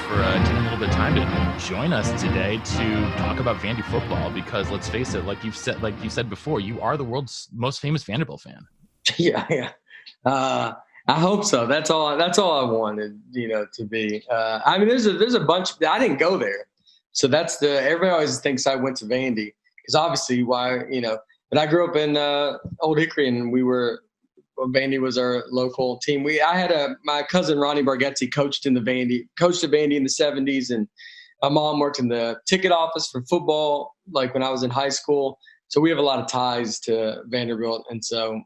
for taking a little bit of time to join us today to talk about Vandy football. Because let's face it, like you said before, you are the world's most famous Vanderbilt fan. Yeah. I hope so. That's all I wanted, to be. I mean, there's a bunch. I didn't go there, so everybody always thinks I went to Vandy because obviously But I grew up in Old Hickory, and Vandy was our local team. I had my cousin Ronnie Bargatze coached at Vandy in the 70s, and my mom worked in the ticket office for football, like when I was in high school. So we have a lot of ties to Vanderbilt, and so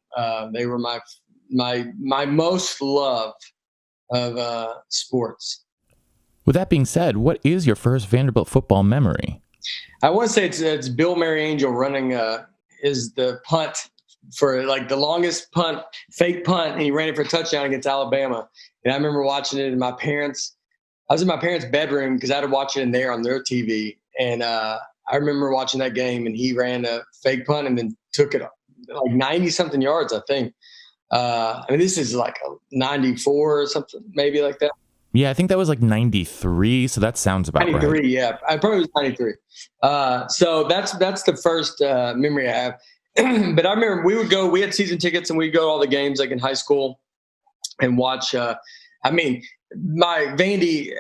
they were my most love of sports. With that being said, what is your first Vanderbilt football memory? I want to say it's Bill Mariangel running is the punt for like the longest fake punt, and he ran it for a touchdown against Alabama. And I remember watching it I was in my parents' bedroom because I had to watch it in there on their TV. And I remember watching that game, and he ran a fake punt and then took it like 90 something yards, I think. I mean, this is like a 94 or something, maybe like that. Yeah, I think that was like 93, so that sounds about 93, right. Yeah. I probably was 93. So that's the first memory I have. But I remember we had season tickets, and we'd go to all the games like in high school and watch. My Vandy,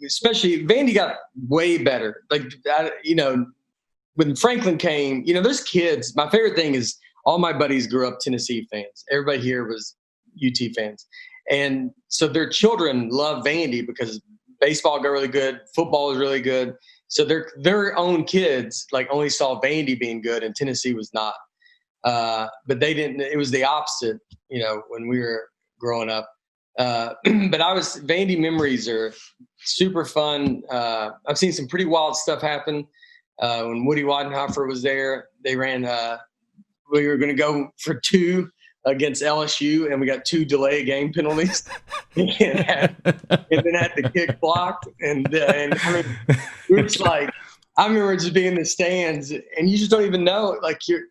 especially Vandy got way better. Like, when Franklin came, there's kids. My favorite thing is all my buddies grew up Tennessee fans. Everybody here was UT fans. And so their children love Vandy because baseball got really good, football was really good. So their own kids like only saw Vandy being good, and Tennessee was not. But they didn't. It was the opposite, when we were growing up. But Vandy memories are super fun. I've seen some pretty wild stuff happen. When Woody Weidenhofer was there, they ran. We were going to go for 2 against LSU, and we got 2 delay game penalties, and then had the kick blocked. And I mean, it's like, I remember just being in the stands, and you just don't even know. Like you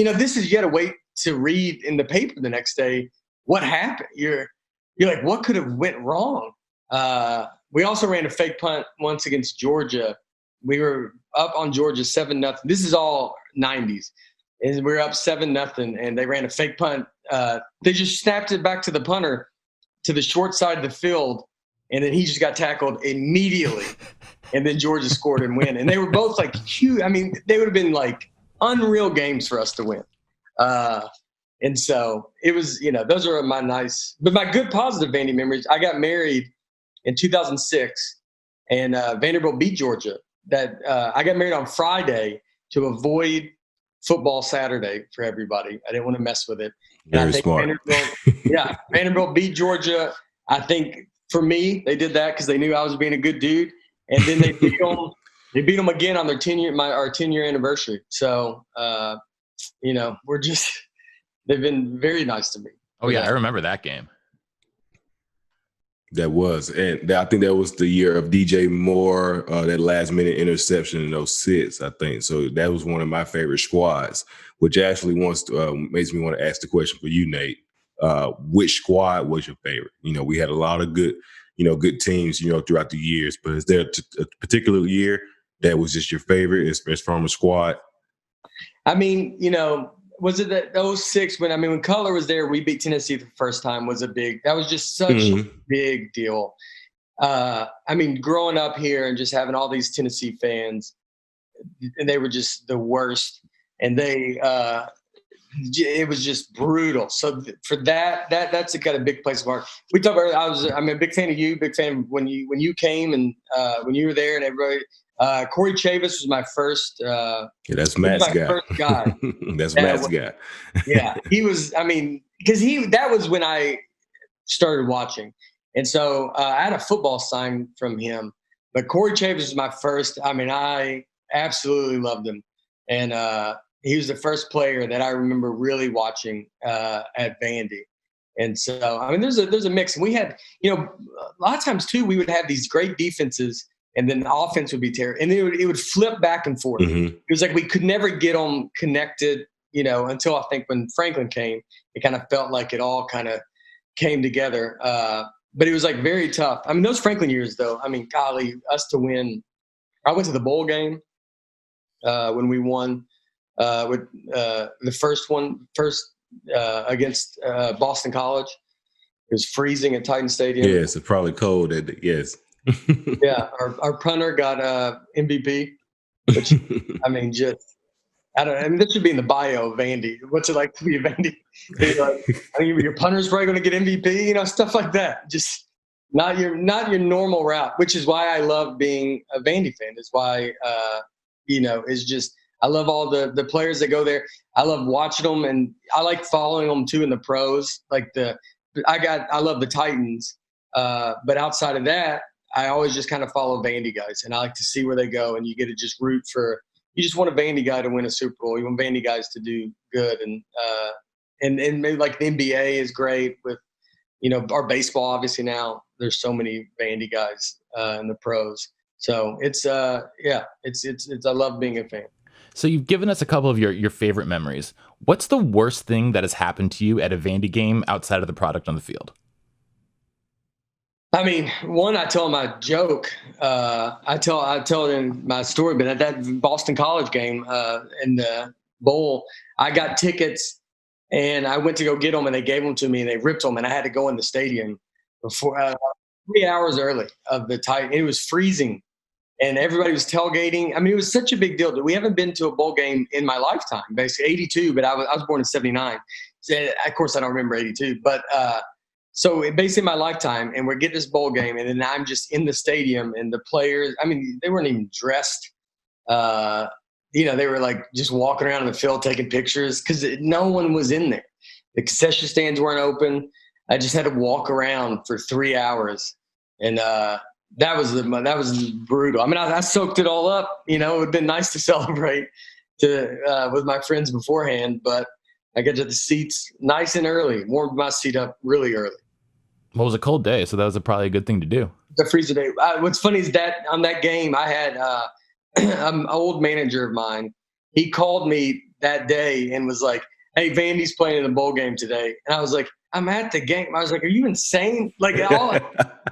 got to wait to read in the paper the next day what happened. You're like, what could have went wrong? We also ran a fake punt once against Georgia. We were up on Georgia 7-0. This is all 90s. And we were up 7-0, and they ran a fake punt. They just snapped it back to the punter to the short side of the field, and then he just got tackled immediately. And then Georgia scored and win. And they were both like huge. I mean, they would have been like unreal games for us to win. And so it was, those are but my good positive Vandy memories. I got married in 2006, and Vanderbilt beat Georgia. I got married on Friday to avoid football Saturday for everybody. I didn't want to mess with it. Very smart. Vanderbilt beat Georgia. I think for me, they did that because they knew I was being a good dude. And then they beat them. They beat them again on their 10-year anniversary. So, they've been very nice to me. Oh yeah, I remember that game. That was, and I think that was the year of DJ Moore, that last minute interception in 06, I think. So that was one of my favorite squads, which actually makes me want to ask the question for you, Nate. Which squad was your favorite? We had a lot of good teams, throughout the years, but is there a particular year that was just your favorite as from a squad? I mean, was it that 06 when Cutler was there, we beat Tennessee the first time that was just such a big deal. Growing up here and just having all these Tennessee fans, and they were just the worst. And it was just brutal. So for that's got a big place of art. We talked about, I'm a big fan of you, big fan when you came and when you were there and everybody. Corey Chavis was my first. That's Matt's guy. First guy. That's Matt's guy. Yeah, he was. Because that was when I started watching, and so I had a football sign from him. But Corey Chavis was my first. I absolutely loved him, and he was the first player that I remember really watching at Vandy. And so there's a mix, and we had a lot of times too we would have these great defenses. And then the offense would be terrible. And it would flip back and forth. Mm-hmm. It was like we could never get them connected, until I think when Franklin came, it kind of felt like it all kind of came together. but it was like very tough. I mean, those Franklin years, though. I mean, golly, us to win. I went to the bowl game when we won with the first against Boston College. It was freezing at Titan Stadium. Yes, it's probably cold. Yes. Yeah, our punter got MVP, which I mean, I mean, this should be in the bio of Vandy. What's it like to be a Vandy? I mean, your punter's probably going to get MVP, stuff like that. Just not your normal route, which is why I love being a Vandy fan. It's why, it's just, I love all the players that go there. I love watching them, and I like following them too in the pros. I love the Titans, but outside of that, I always just kind of follow Vandy guys, and I like to see where they go. And you get to just root for. You just want a Vandy guy to win a Super Bowl. You want Vandy guys to do good, and maybe like the NBA is great with, our baseball. Obviously now there's so many Vandy guys in the pros. So it's I love being a fan. So you've given us a couple of your favorite memories. What's the worst thing that has happened to you at a Vandy game outside of the product on the field? I mean, one, I tell my joke. I tell it in my story, but at that Boston College game in the bowl, I got tickets and I went to go get them, and they gave them to me and they ripped them, and I had to go in the stadium before 3 hours early of the Titan. It was freezing and everybody was tailgating. I mean, it was such a big deal. We haven't been to a bowl game in my lifetime, basically 82, but I was born in 79. So, of course, I don't remember 82, but so basically my lifetime, and we're getting this bowl game, and then I'm just in the stadium, and the players, I mean, they weren't even dressed. They were like just walking around in the field taking pictures because no one was in there. The concession stands weren't open. I just had to walk around for 3 hours, and that was brutal. I mean, I soaked it all up. It would have been nice to celebrate with my friends beforehand, but I got to the seats nice and early, warmed my seat up really early. Well, it was a cold day, so that was probably a good thing to do. The freezer day. What's funny is that on that game, I had an old manager of mine. He called me that day and was like, "Hey, Vandy's playing in the bowl game today." And I was like, "I'm at the game." I was like, "Are you insane?" Like, I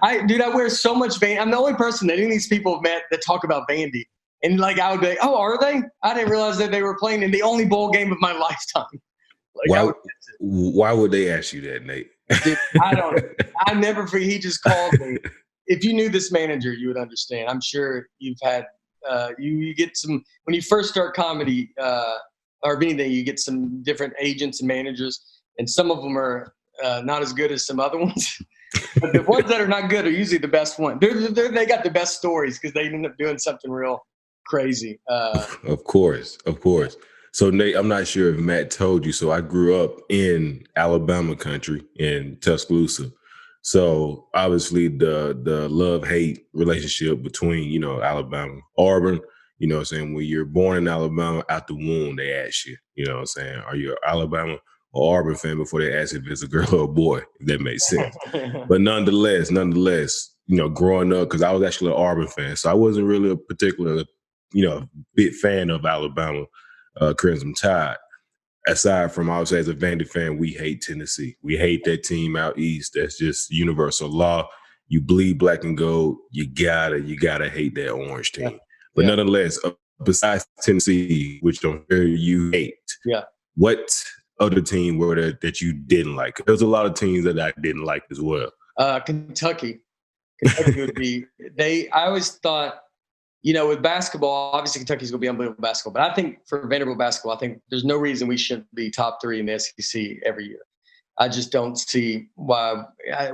wear so much Vandy. I'm the only person that any of these people have met that talk about Vandy. And like, I would be like, "Oh, are they?" I didn't realize that they were playing in the only bowl game of my lifetime. Like, why would they ask you that, Nate? Dude, I never forget. He just called me. If you knew this manager, you would understand. I'm sure you've had, you get some, when you first start comedy or anything, you get some different agents and managers, and some of them are not as good as some other ones. But the ones that are not good are usually the best ones. They got the best stories because they end up doing something real crazy. Of course. So, Nate, I'm not sure if Matt told you. So I grew up in Alabama country in Tuscaloosa. So obviously the love-hate relationship between, Alabama, Auburn, what I'm saying? When you're born in Alabama, out the womb, they ask you, what I'm saying? Are you an Alabama or Auburn fan before they ask if it's a girl or a boy, if that makes sense. But nonetheless, growing up, because I was actually an Auburn fan, so I wasn't really a particular, big fan of Alabama. Crimson Tide. Aside from, I would say, as a Vandy fan, we hate Tennessee. We hate that team out east. That's just universal law. You bleed black and gold. You gotta hate that orange team. But nonetheless, besides Tennessee, which I'm sure you hate, what other team were there that you didn't like? There's a lot of teams that I didn't like as well. Kentucky would be. I always thought, with basketball, obviously Kentucky's going to be unbelievable basketball. But I think for Vanderbilt basketball, I think there's no reason we shouldn't be top 3 in the SEC every year. I just don't see why.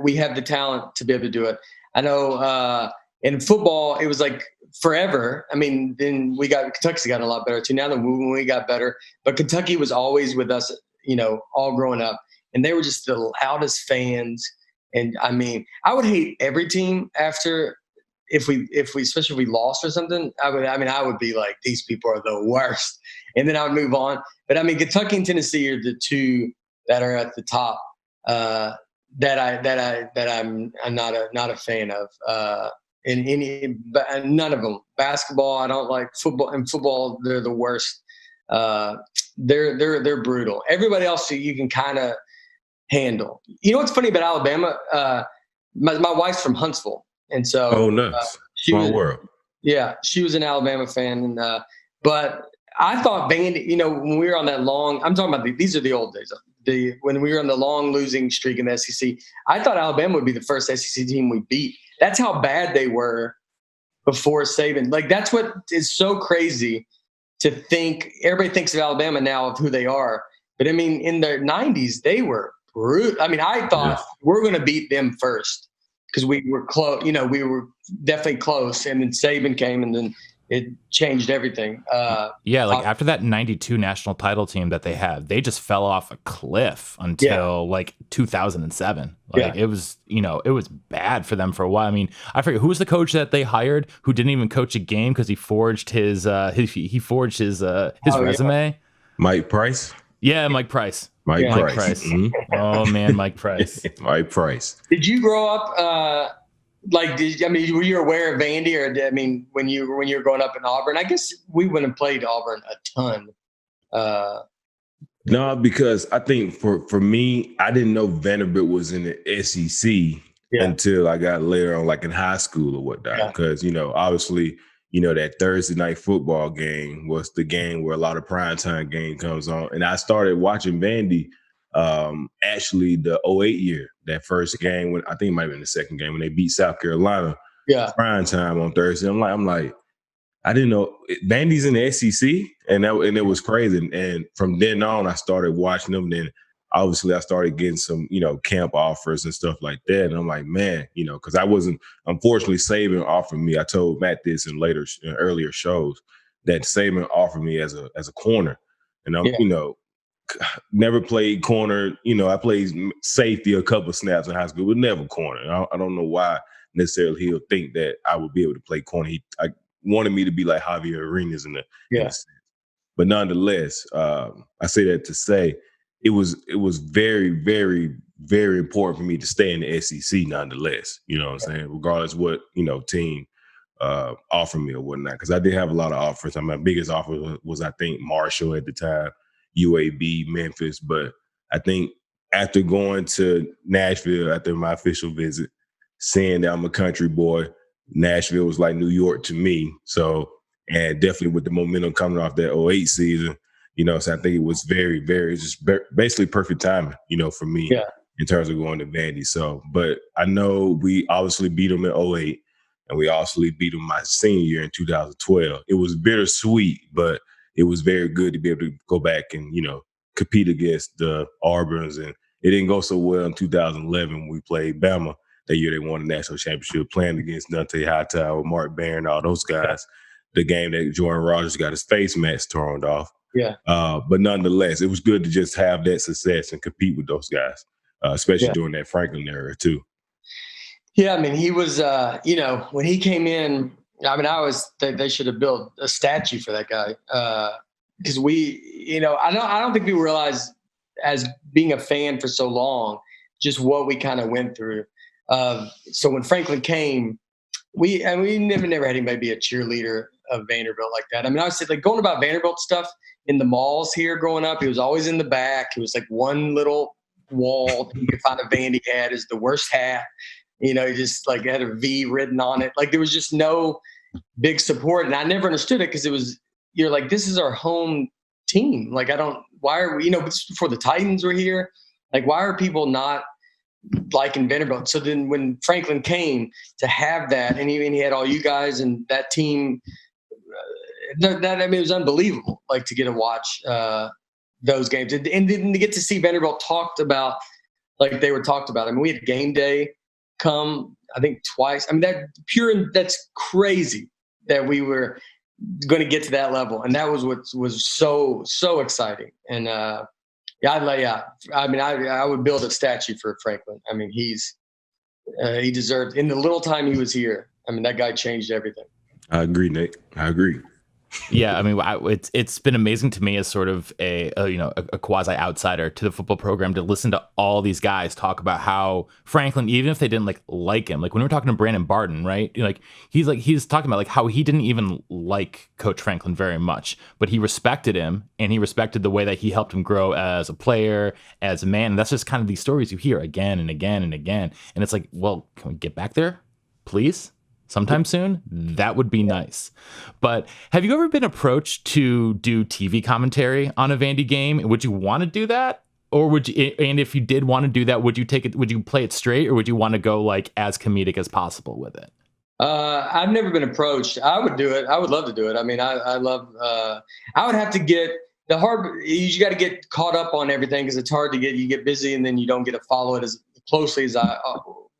We have the talent to be able to do it. I know in football, it was like forever. I mean, then Kentucky's gotten a lot better too now than when we got better. But Kentucky was always with us, all growing up. And they were just the loudest fans. And I mean, I would hate every team after – if we especially if we lost or something, I would be like, these people are the worst, and then I would move on. But I mean, Kentucky and Tennessee are the two that are at the top that I'm not a fan of. None of them. Basketball, I don't like. Football, and football, they're the worst. They're brutal. Everybody else you can kind of handle. You know what's funny about Alabama? my wife's from Huntsville, and so Oh, nice. Small world. Yeah, she was an Alabama fan, and but I thought Vandy. When we were on that long, I'm talking about these are the old days. When we were on the long losing streak in the SEC, I thought Alabama would be the first SEC team we beat. That's how bad they were before Saban. Like, that's what is so crazy to think. Everybody thinks of Alabama now of who they are, but I mean, in the '90s, they were brutal. I mean, I thought we're going to beat them first because we were close. We were definitely close, and then Saban came, and then it changed everything. After that '92 national title team that they had, they just fell off a cliff until like 2007. It was, it was bad for them for a while. I mean, I forget who was the coach that they hired who didn't even coach a game because he forged his resume. Yeah. Mike Price. Yeah, Mike Price. Mike Price. Mm-hmm. Oh man, Mike Price. Mike Price. Did you grow up? Were you aware of Vandy, or when you were growing up in Auburn? I guess we wouldn't have played Auburn a ton. No, because I think for me, I didn't know Vanderbilt was in the SEC until I got later on, like in high school or whatnot. Because obviously, that Thursday night football game was the game where a lot of primetime game comes on, and I started watching Vandy. Actually the 2008 year, that first game, when I think it might have been the second game when they beat South Carolina, prime time on Thursday. I'm like, I didn't know Vandy's in the SEC, and it was crazy. And from then on, I started watching them. Then obviously I started getting some, camp offers and stuff like that. And I'm like, man, because I wasn't, unfortunately, Saban offered me. I told Matt this in earlier shows that Saban offered me as a corner, and I'm, never played corner. I played safety a couple of snaps in high school, but never corner. I don't know why necessarily he'll think that I would be able to play corner. I wanted me to be like Javier Arenas in the sense. But nonetheless, I say that to say it was very, very, very important for me to stay in the SEC nonetheless. You know what I'm saying? Regardless what, team offered me or whatnot. Because I did have a lot of offers. My biggest offer was I think Marshall at the time, UAB, Memphis. But I think after going to Nashville after my official visit, seeing that I'm a country boy, Nashville was like New York to me. So, and definitely with the momentum coming off that 2008 season, so I think it was very, very just basically perfect timing, for me in terms of going to Vandy. So, but I know we obviously beat them in 2008, and we obviously beat them my senior year in 2012. It was bittersweet, but it was very good to be able to go back and, compete against the Auburns. And it didn't go so well in 2011 when we played Bama. That year they won the national championship, playing against Dante Hightower, Mark Barron, all those guys. The game that Jordan Rogers got his face mask torn off. But nonetheless, it was good to just have that success and compete with those guys, especially during that Franklin era too. Yeah, I mean, he was, when he came in, they should have built a statue for that guy. Because I don't think people realize, as being a fan for so long, just what we kind of went through. So when Franklin came, we never had anybody be a cheerleader of Vanderbilt like that. I mean, I was like going about Vanderbilt stuff in the malls here growing up. He was always in the back. It was like one little wall you could find a Vandy hat is the worst hat. He just like had a V written on it. Like there was just no big support. And I never understood it because you're like, this is our home team. Like, why are we, before the Titans were here, like, why are people not liking Vanderbilt? So then when Franklin came to have that, and he had all you guys and that team, it was unbelievable, like to get to watch those games. And then to get to see Vanderbilt talked about like they were talked about. I mean, we had game day come, I think twice. I mean, that's crazy that we were going to get to that level. And that was what was so, so exciting. And I would build a statue for Franklin. I mean, he deserved, in the little time he was here, I mean, that guy changed everything. I agree, Nate. I agree. Yeah, I mean, it's been amazing to me as sort of a quasi outsider to the football program to listen to all these guys talk about how Franklin, even if they didn't like him, like when we were talking to Brandon Barton, right? He's talking about like how he didn't even like Coach Franklin very much, but he respected him and he respected the way that he helped him grow as a player, as a man. And that's just kind of these stories you hear again and again and again. And it's like, well, can we get back there, please? Sometime soon, that would be nice. But have you ever been approached to do TV commentary on a Vandy game? Would you want to do that? Or would you, and if you did want to do that, would you play it straight, or would you want to go like as comedic as possible with it? I've never been approached. I would do it. I would love to do it. I mean, I love, I would have to get you got to get caught up on everything because it's hard to you get busy and then you don't get to follow it as closely as I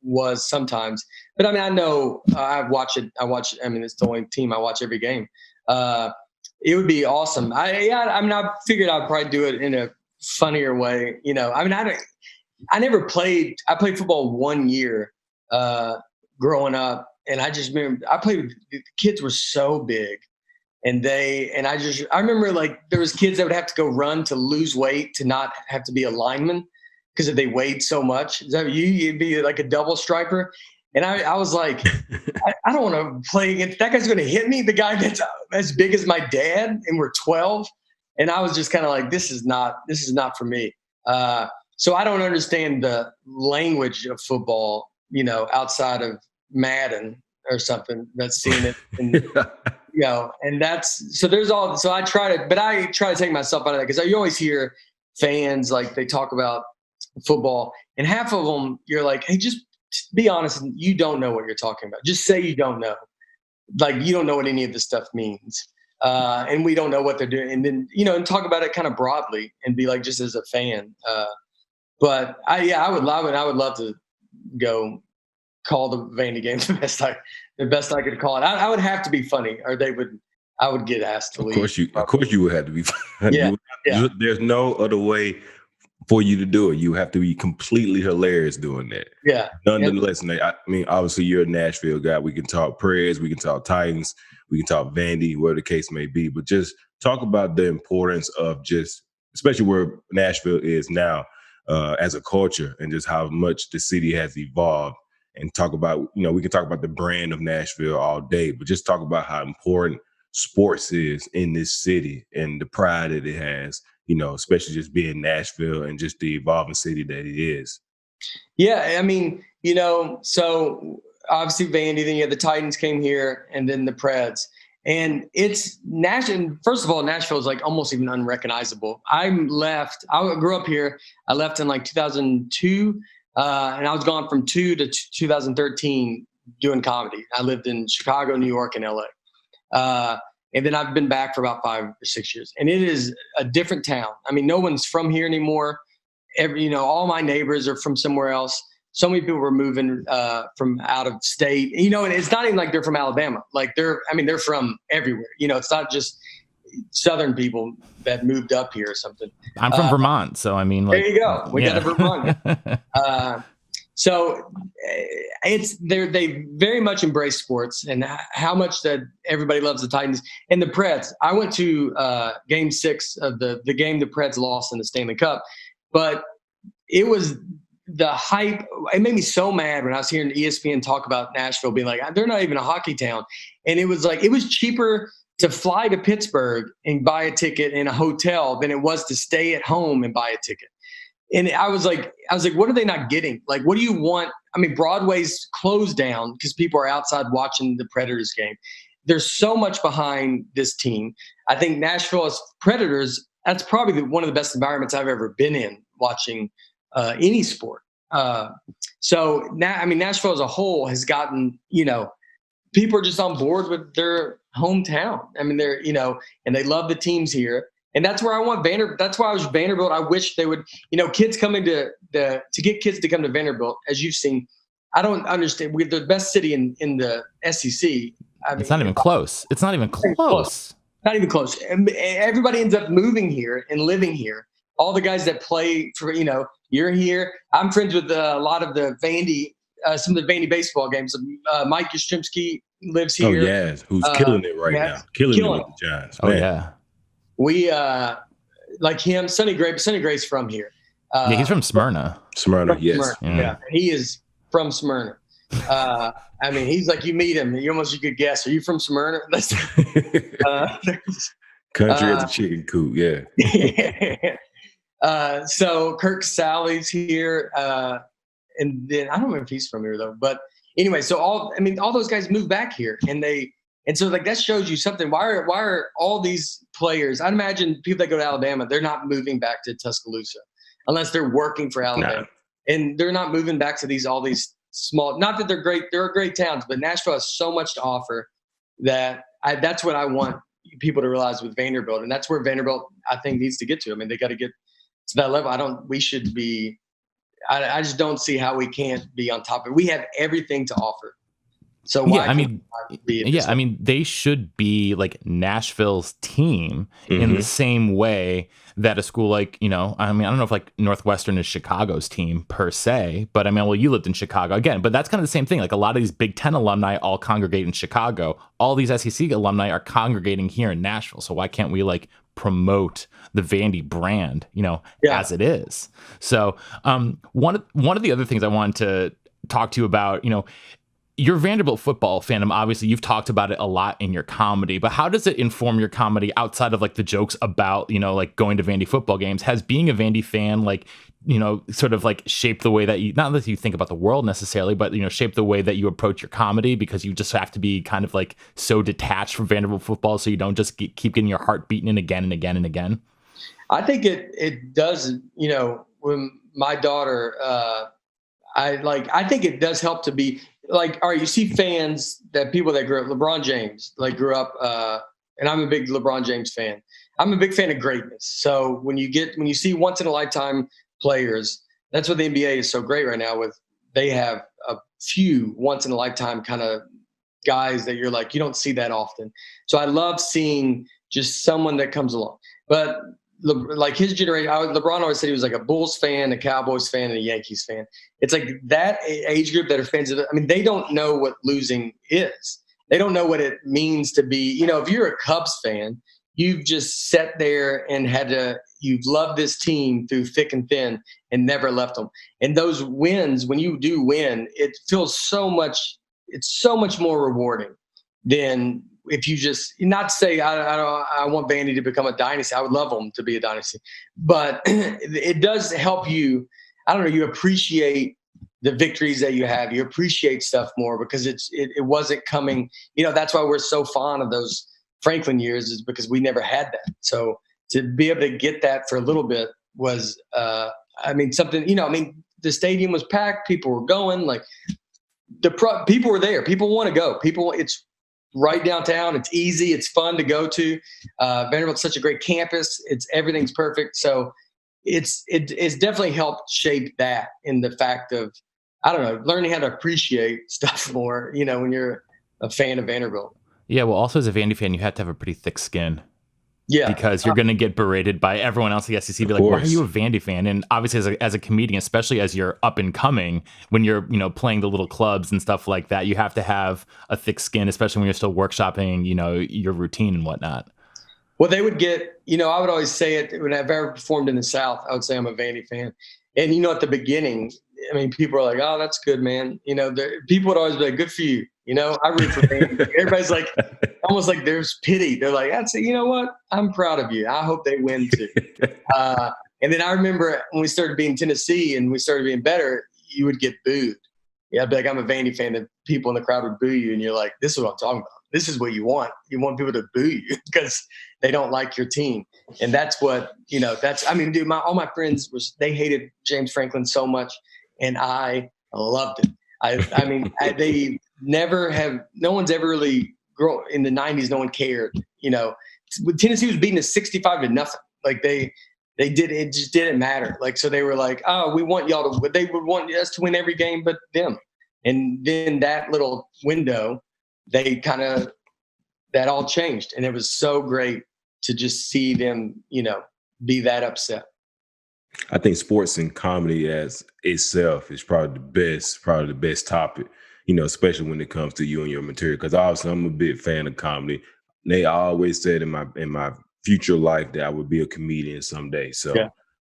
was sometimes. But I mean, I know I watch it. I mean, it's the only team I watch every game. It would be awesome. I figured I'd probably do it in a funnier way. You know, I mean, I never played. I played football 1 year growing up, and I just remember the kids were so big, and I remember like there was kids that would have to go run to lose weight to not have to be a lineman because they weighed so much. Is that you'd be like a double striper. And I was like, I don't want to play against that guy's going to hit me. The guy that's as big as my dad, and we're 12. And I was just kind of like, this is not for me. So I don't understand the language of football, you know, outside of Madden or something that's seen it. And, you know, and so I try to take myself out of that because you always hear fans, like they talk about football and half of them, you're like, hey, just be honest. You don't know what you're talking about. Just say you don't know. Like, you don't know what any of this stuff means. And we don't know what they're doing. And then, you know, and talk about it kind of broadly and be like, just as a fan. But I would love to go call the Vandy game the best I could call it. I would have to be funny, or I would get asked to leave. Of course you would have to be funny. Yeah. There's no other way for you to do it. You have to be completely hilarious doing that. Yeah. Nonetheless, I mean, obviously you're a Nashville guy. We can talk Preds, we can talk Titans, we can talk Vandy, whatever the case may be. But just talk about the importance of especially where Nashville is now as a culture, and just how much the city has evolved. And talk about, you know, we can talk about the brand of Nashville all day, but just talk about how important sports is in this city and the pride that it has, you know, especially just being Nashville and just the evolving city that it is. Yeah. I mean, you know, so obviously Vandy, then you had the Titans came here, and then the Preds. And it's Nashville. First of all, Nashville is like almost even unrecognizable. I grew up here. I left in like 2002. And I was gone from 2 to 2013 doing comedy. I lived in Chicago, New York, and LA. And then I've been back for about 5 or 6 years. And it is a different town. I mean, no one's from here anymore. All my neighbors are from somewhere else. So many people were moving from out of state. You know, and it's not even like they're from Alabama. Like they're from everywhere. You know, it's not just Southern people that moved up here or something. I'm from Vermont, so I mean, like, there you go. We got a Vermont. So they very much embrace sports, and how much that everybody loves the Titans and the Preds. I went to Game 6 of the game the Preds lost in the Stanley Cup, but it was the hype. It made me so mad when I was hearing ESPN talk about Nashville being like, they're not even a hockey town, and it was like it was cheaper to fly to Pittsburgh and buy a ticket in a hotel than it was to stay at home and buy a ticket. And I was like, what are they not getting? Like, what do you want? I mean, Broadway's closed down because people are outside watching the Predators game. There's so much behind this team. I think Nashville as Predators, that's probably one of the best environments I've ever been in watching any sport. So now, I mean, Nashville as a whole has gotten, you know, people are just on board with their hometown. I mean, they're, you know, and they love the teams here. And that's where I want Vanderbilt. That's why I was Vanderbilt. I wish they would, you know, kids coming to get kids to come to Vanderbilt, as you've seen. I don't understand. We're the best city in the SEC. It's not even close. It's not even close. Not even close. Everybody ends up moving here and living here. All the guys that play for, you know, you're here. I'm friends with a lot of the Vandy, some of the Vandy baseball games. Mike Yastrzemski lives here. Oh yeah, who's killing it right now? Killing it with the Giants. Oh man. yeah. We like him, Sonny Gray. Sonny Gray's from here. Yeah, he's from Smyrna. Smyrna, yes. Smyrna. Yeah, he is from Smyrna. I mean, he's like, you meet him, you could guess. Are you from Smyrna? Country as a chicken coop, yeah. So Kirk Sally's here, and then I don't remember if he's from here though. But anyway, so all those guys moved back here, and so like that shows you something. Why are all these players? I'd imagine people that go to Alabama, they're not moving back to Tuscaloosa unless they're working for Alabama, and they're not moving back to all these small. Not that they're great; they're great towns, but Nashville has so much to offer that that's what I want people to realize with Vanderbilt, and that's where Vanderbilt I think needs to get to. I mean, they got to get to that level. We should be. I just don't see how we can't be on top of it. We have everything to offer. So why I mean, they should be like Nashville's team in the same way that a school like, I don't know if like Northwestern is Chicago's team per se, but I mean, well, you lived in Chicago again, but that's kind of the same thing. Like a lot of these Big Ten alumni all congregate in Chicago. All these SEC alumni are congregating here in Nashville. So why can't we like promote the Vandy brand, as it is? So one of the other things I wanted to talk to you about, your Vanderbilt football fandom, obviously you've talked about it a lot in your comedy, but how does it inform your comedy outside of like the jokes about, like going to Vandy football games? Has being a Vandy fan, like, sort of like shaped the way that you, not that you think about the world necessarily, but, shape the way that you approach your comedy, because you just have to be kind of like so detached from Vanderbilt football so you don't just keep getting your heart beating again and again and again? I think it does, when my daughter, I think it does help to be like, all right, you see fans people that grew up, LeBron James, like grew up, and I'm a big LeBron James fan. I'm a big fan of greatness. So when you see once in a lifetime players, that's what the NBA is so great right now with. They have a few once in a lifetime kind of guys that you're like, you don't see that often. So I love seeing just someone that comes along, but like his generation, LeBron always said he was like a Bulls fan, a Cowboys fan, and a Yankees fan. It's like that age group that are fans of they don't know what losing is. They don't know what it means to be, if you're a Cubs fan, you've just sat there and you've loved this team through thick and thin and never left them. And those wins, when you do win, it feels it's so much more rewarding than if you just, not to say I want Vandy to become a dynasty. I would love them to be a dynasty, but it does help you. I don't know. You appreciate the victories that you have. You appreciate stuff more because it wasn't coming. That's why we're so fond of those Franklin years, is because we never had that. So to be able to get that for a little bit was, something. The stadium was packed. People were going. Like people were there. People want to go. It's right downtown. It's easy. It's fun to go to. Vanderbilt's such a great campus. Everything's perfect. So it's definitely helped shape that in the fact of, I don't know, learning how to appreciate stuff more, when you're a fan of Vanderbilt. Yeah. Well, also as a Vandy fan, you have to have a pretty thick skin. Yeah, because you're going to get berated by everyone else in the SEC. Be like, why are you a Vandy fan? And obviously, as a comedian, especially as you're up and coming, when you're playing the little clubs and stuff like that, you have to have a thick skin, especially when you're still workshopping, your routine and whatnot. Well, they would get, I would always say it when I've ever performed in the South. I would say I'm a Vandy fan, and at the beginning, people are like, "Oh, that's good, man." People would always be like, "Good for you." I root for Vandy. Everybody's like, almost like there's pity. They're like, "I'd say, you know what? I'm proud of you. I hope they win too." And then I remember when we started being Tennessee and we started being better, you would get booed. Yeah, I'd be like, "I'm a Vandy fan." The people in the crowd would boo you, and you're like, "This is what I'm talking about. This is what you want. You want people to boo you because they don't like your team." And that's what, dude, all my friends they hated James Franklin so much, and I loved it. They never have, no one's ever really grown in the 90s. No one cared, Tennessee was beating us 65-0. Like they did, it just didn't matter. Like, so they were like, "Oh, we want y'all to," they would want us to win every game, but them. And then that little window, that all changed. And it was so great to just see them, be that upset. I think sports and comedy as itself is probably the best topic. especially when it comes to you and your material. Because obviously I'm a big fan of comedy. Nate, I always said in my future life that I would be a comedian someday. So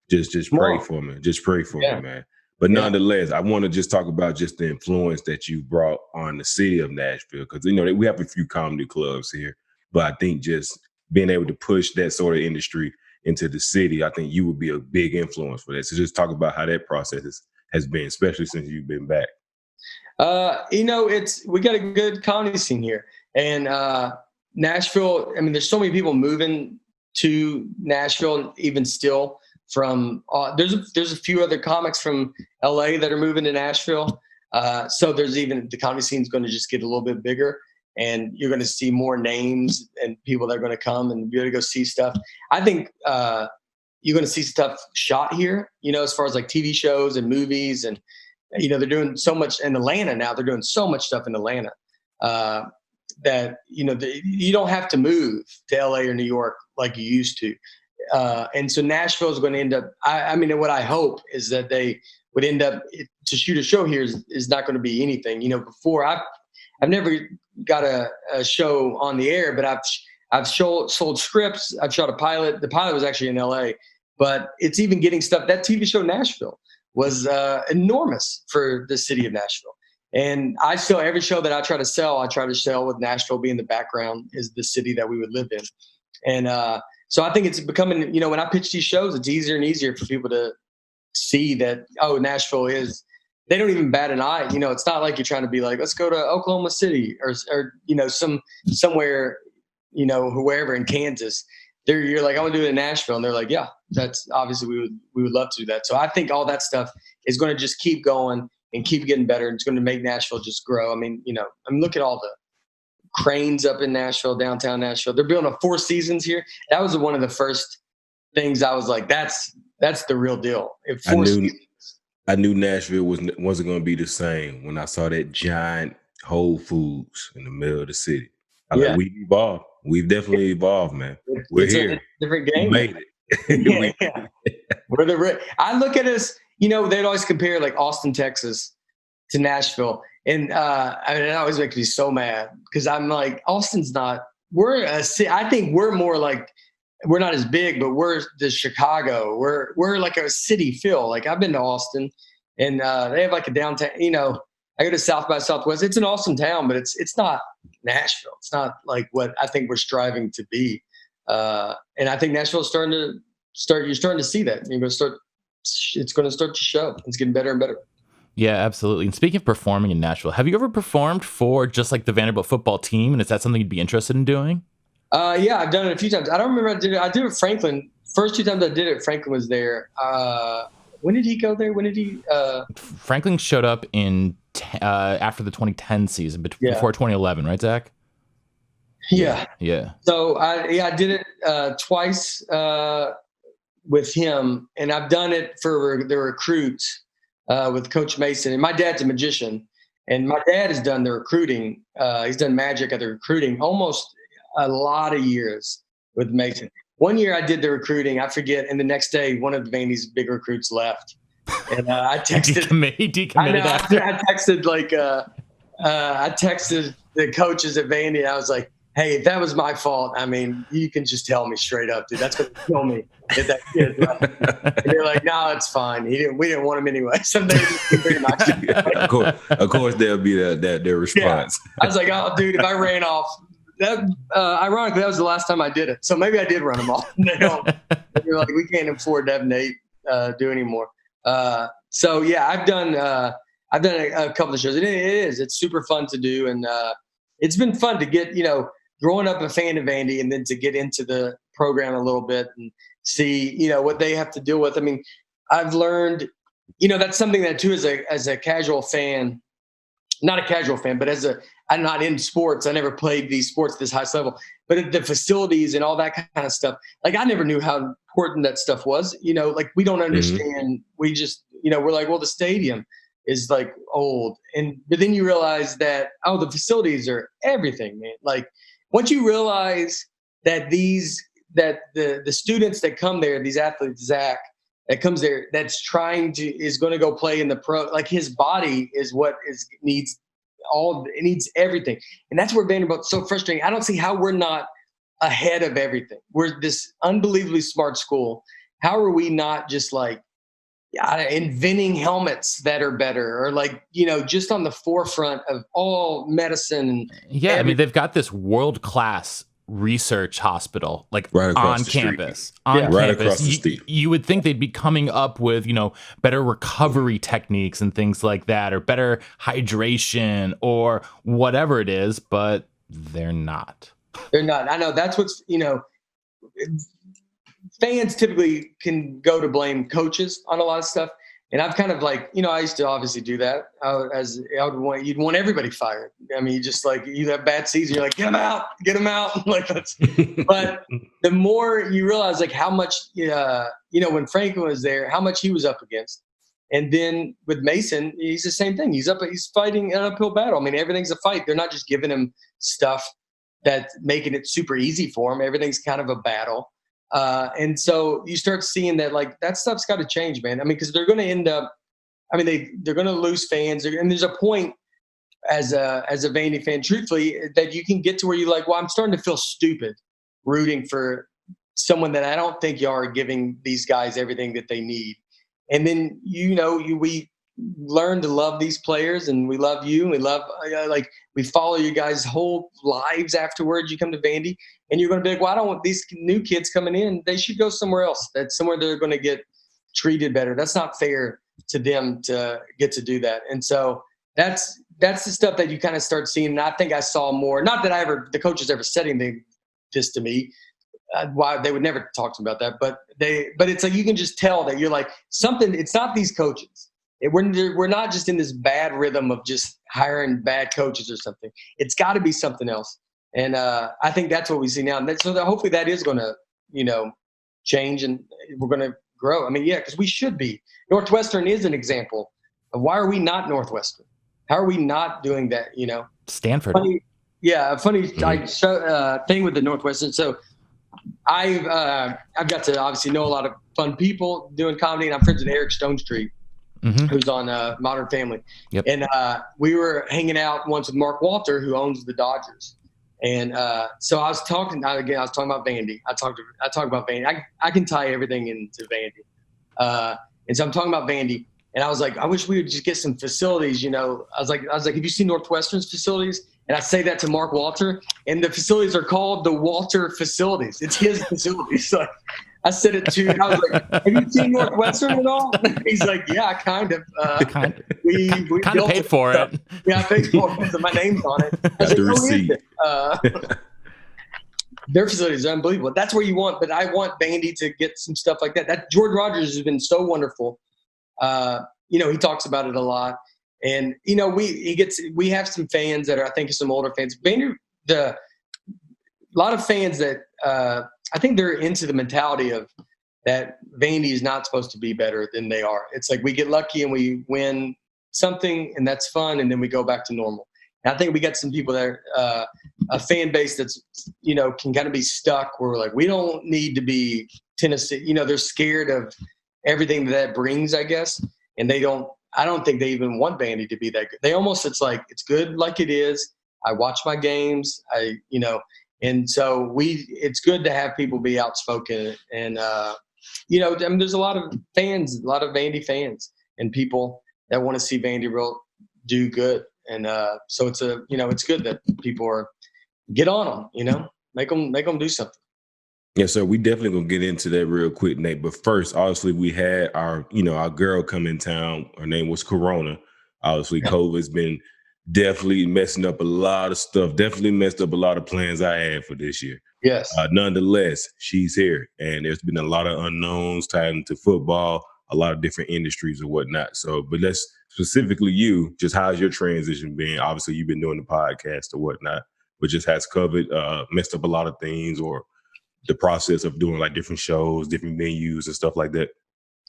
just pray for me. Just pray for me, man. But nonetheless, I want to just talk about just the influence that you brought on the city of Nashville. Because, we have a few comedy clubs here. But I think just being able to push that sort of industry into the city, I think you would be a big influence for that. So just talk about how that process has been, especially since you've been back. We got a good comedy scene here. And Nashville, I mean, there's so many people moving to Nashville, even still from, there's a few other comics from LA that are moving to Nashville. So the comedy scene is going to just get a little bit bigger, and you're going to see more names and people that are going to come and be able to go see stuff. I think you're going to see stuff shot here, as far as like TV shows and movies. And, they're doing so much in Atlanta now. They're doing so much stuff in Atlanta that, you don't have to move to LA or New York like you used to. And so Nashville is going to end up, what I hope is that they would end up to shoot a show here is not going to be anything. Before I've never got a show on the air, but I've sold scripts. I've shot a pilot. The pilot was actually in LA, but it's even getting stuff. That TV show Nashville was enormous for the city of Nashville. And I still, every show that I try to sell with Nashville being the background is the city that we would live in. And so I think it's becoming, when I pitch these shows, it's easier and easier for people to see that, Nashville is, they don't even bat an eye. It's not like you're trying to be like, let's go to Oklahoma City or somewhere, wherever in Kansas. You're like, I want to do it in Nashville. And they're like, yeah, that's obviously we would love to do that. So I think all that stuff is going to just keep going and keep getting better. And it's going to make Nashville just grow. I mean, look at all the cranes up in Nashville, downtown Nashville. They're building a Four Seasons here. That was one of the first things I was like, that's the real deal. I knew Nashville wasn't going to be the same when I saw that giant Whole Foods in the middle of the city. We've evolved. We've definitely evolved, man. We're here. A different game. We made it. I look at us, they'd always compare like Austin, Texas to Nashville. And it always makes me so mad because I'm like, Austin's not, I think we're more like, we're not as big, but we're the Chicago. We're like a city feel. Like I've been to Austin and they have like a downtown, I go to South by Southwest. It's an awesome town, but it's not Nashville. It's not like what I think we're striving to be. And I think Nashville's you're starting to see that. It's going to start to show. It's getting better and better. Yeah, absolutely. And speaking of performing in Nashville, have you ever performed for just like the Vanderbilt football team? And is that something you'd be interested in doing? Yeah, I've done it a few times. I don't remember I did it with Franklin. First two times I did it, Franklin was there. When did he go there? Franklin showed up in after the 2010 season, before 2011, right, Zach? Yeah. So I did it twice with him, and I've done it for the recruits with Coach Mason. And my dad's a magician, and my dad has done the recruiting. He's done magic at the recruiting almost a lot of years with Mason. One year I did the recruiting, I forget, and the next day one of Vandy's big recruits left. And I texted. He decommitted after. I texted the coaches at Vandy, and I was like, hey, if that was my fault, I mean, you can just tell me straight up, dude. That's going to kill me if that kid left. And they're like, no, it's fine. We didn't want him anyway. So they pretty much. Of course, there'll be their response. Yeah. I was like, oh, dude, if I ran off, ironically, that was the last time I did it. So maybe I did run them off. They're like, we can't afford to have Nate do anymore. So yeah, I've done a couple of shows. It's super fun to do. And it's been fun to get, growing up a fan of Vandy and then to get into the program a little bit and see, what they have to deal with. I mean, I've learned, that's something that too, as a casual fan, not a casual fan, but I'm not in sports. I never played these sports at this highest level, but the facilities and all that kind of stuff, like I never knew how important that stuff was, like we don't understand. We just, we're like, well, the stadium is like old. But then you realize that, the facilities are everything, man. Like once you realize that the students that come there, these athletes, Zach, that comes there, is going to go play in the pro, like his body is what needs it needs everything. And that's where Vanderbilt's so frustrating. I don't see how we're not ahead of everything. We're this unbelievably smart school. How are we not just like inventing helmets that are better, or like, just on the forefront of all medicine? Yeah, I mean, they've got this world-class research hospital like right on the campus. Street. On campus. Right across the street. You would think they'd be coming up with, better recovery techniques and things like that, or better hydration or whatever it is, but they're not. They're not. I know that's what's, fans typically can go to blame coaches on a lot of stuff. And I've kind of like, I used to obviously do that. You'd want everybody fired. I mean, you just like, you have bad season, you're like, get them out. Like that's, but the more you realize like how much, when Franklin was there, how much he was up against. And then with Mason, he's the same thing. He's fighting an uphill battle. I mean, everything's a fight. They're not just giving him stuff that's making it super easy for him. Everything's kind of a battle. And so you start seeing that like that stuff's got to change, man. I mean, because they're going to end up, they're going to lose fans. And there's a point as a Vandy fan, truthfully, that you can get to where you're like, well, I'm starting to feel stupid rooting for someone that I don't think y'all are giving these guys everything that they need. And then, we learn to love these players, and we love you, and we love, we follow you guys' whole lives afterwards. You come to Vandy, and you're going to be like, well, I don't want these new kids coming in. They should go somewhere else. That's somewhere they're going to get treated better. That's not fair to them to get to do that. And so that's the stuff that you kind of start seeing. And I think I saw more, not that the coaches ever said anything this to me. Why they would never talk to me about that, but it's like, you can just tell that you're like something, it's not these coaches. We're not just in this bad rhythm of just hiring bad coaches or something. It's got to be something else. And I think that's what we see now. And so hopefully that is going to, change, and we're going to grow. I mean, yeah, because we should be. Northwestern is an example of why are we not Northwestern? How are we not doing that? Stanford. Funny thing with the Northwestern. So I've got to obviously know a lot of fun people doing comedy, and I'm friends with Eric Stonestreet, who's on Modern Family. Yep. And we were hanging out once with Mark Walter, who owns the Dodgers. And so I was talking about Vandy. I talk about Vandy. I can tie everything into Vandy. And so I'm talking about Vandy, and I was like, I wish we would just get some facilities. I was like, have you seen Northwestern's facilities? And I say that to Mark Walter, and the facilities are called the Walter facilities. It's his facilities. So I said it to him. I was like, have you seen Northwestern at all? He's like, yeah, kind of. We kind of paid for it. Yeah, I paid for it because my name's on it. I was like, receipt. Their facilities are unbelievable. That's where you want, but I want Vandy to get some stuff like that. That George Rogers has been so wonderful. He talks about it a lot. And, we have some fans that are, I think, some older fans. Vandy, a lot of fans that I think they're into the mentality of that Vandy is not supposed to be better than they are. It's like we get lucky and we win something, and that's fun, and then we go back to normal. And I think we got some people that are a fan base that's, can kind of be stuck where we're like, we don't need to be Tennessee. They're scared of everything that brings, I guess, and I don't think they even want Vandy to be that good. It's like, it's good like it is. I watch my games. And so it's good to have people be outspoken. And, there's a lot of fans, a lot of Vandy fans and people that want to see Vanderbilt do good. And so it's it's good that people get on them, make them do something. Yeah, sir. We definitely gonna get into that real quick, Nate. But first, obviously, we had our girl come in town. Her name was Corona. Obviously, COVID's been definitely messing up a lot of stuff. Definitely messed up a lot of plans I had for this year. Yes. Nonetheless, she's here, and there's been a lot of unknowns tied into football, a lot of different industries and whatnot. So, but let's specifically just how's your transition been? Obviously, you've been doing the podcast or whatnot, but just has COVID messed up a lot of things, or the process of doing like different shows, different venues and stuff like that?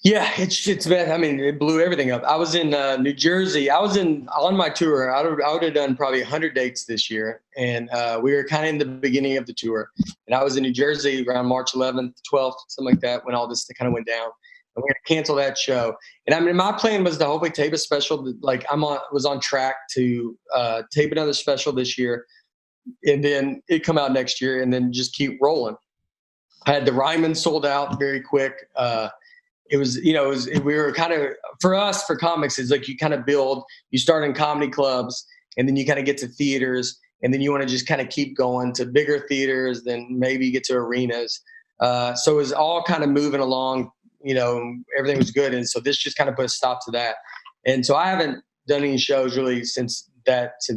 Yeah, it's bad. It blew everything up. I was in New Jersey. On my tour. I would have done probably 100 dates this year. And we were kind of in the beginning of the tour. And I was in New Jersey around March 11th, 12th, something like that, when all this kind of went down. and we had to cancel that show. And I mean, my plan was to hopefully tape a special. Like was on track to tape another special this year, and then it come out next year, and then just keep rolling. I had the Ryman sold out very quick. We were kind of, for us, for comics, it's like you kind of build, you start in comedy clubs, and then you kind of get to theaters, and then you want to just kind of keep going to bigger theaters, then maybe you get to arenas. So it was all kind of moving along, everything was good. And so this just kind of put a stop to that. And so I haven't done any shows really since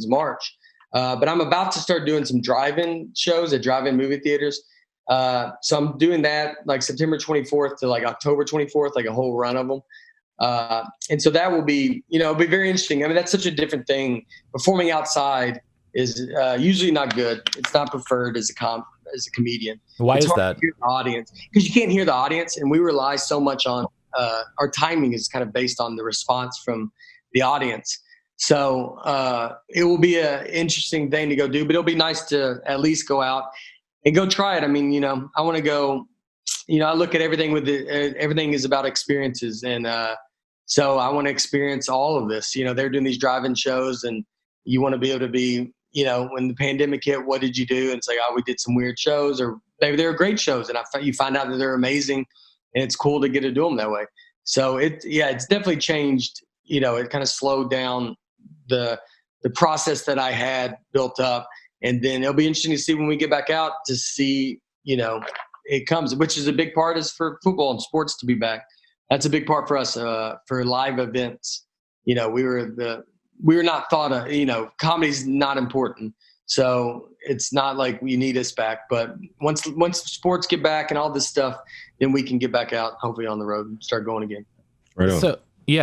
March. But I'm about to start doing some drive-in shows at drive-in movie theaters. So I'm doing that like September 24th to like October 24th, like a whole run of them. And so that will be, it'll be very interesting. I mean, that's such a different thing. Performing outside is usually not good. It's not preferred as a comedian. Why it's is that? To hear the audience, because you can't hear the audience, and we rely so much on our timing is kind of based on the response from the audience. So it will be an interesting thing to go do, but it'll be nice to at least go out and go try it. I mean, I want to go, I look at everything everything is about experiences. And so I want to experience all of this. They're doing these drive-in shows, and you want to be able to be, when the pandemic hit, what did you do? And it's like, oh, we did some weird shows, or maybe they were great shows. And you find out that they're amazing, and it's cool to get to do them that way. So it's definitely changed. It kind of slowed down the process that I had built up. And then it'll be interesting to see when we get back out to see, it comes, which is a big part is for football and sports to be back. That's a big part for us, for live events. We were not thought of, comedy's not important. So it's not like we need us back, but once sports get back and all this stuff, then we can get back out, hopefully on the road and start going again. Right on.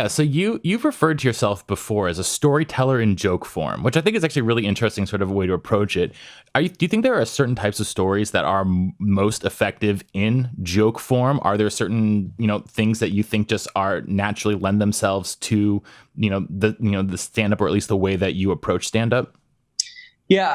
So you've referred to yourself before as a storyteller in joke form, which I think is actually a really interesting sort of way to approach it. Do you think there are certain types of stories that are most effective in joke form? Are there certain, things that you think just are naturally lend themselves to, the stand-up, or at least the way that you approach stand-up? Yeah,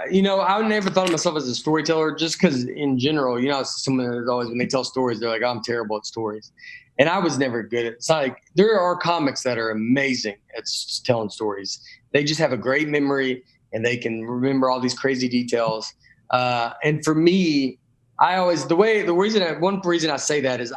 I never thought of myself as a storyteller, just because in general, someone is always, when they tell stories, they're like, oh, I'm terrible at stories. And I was never good at it. It's like, there are comics that are amazing at telling stories. They just have a great memory, and they can remember all these crazy details. And for me, one reason I say that is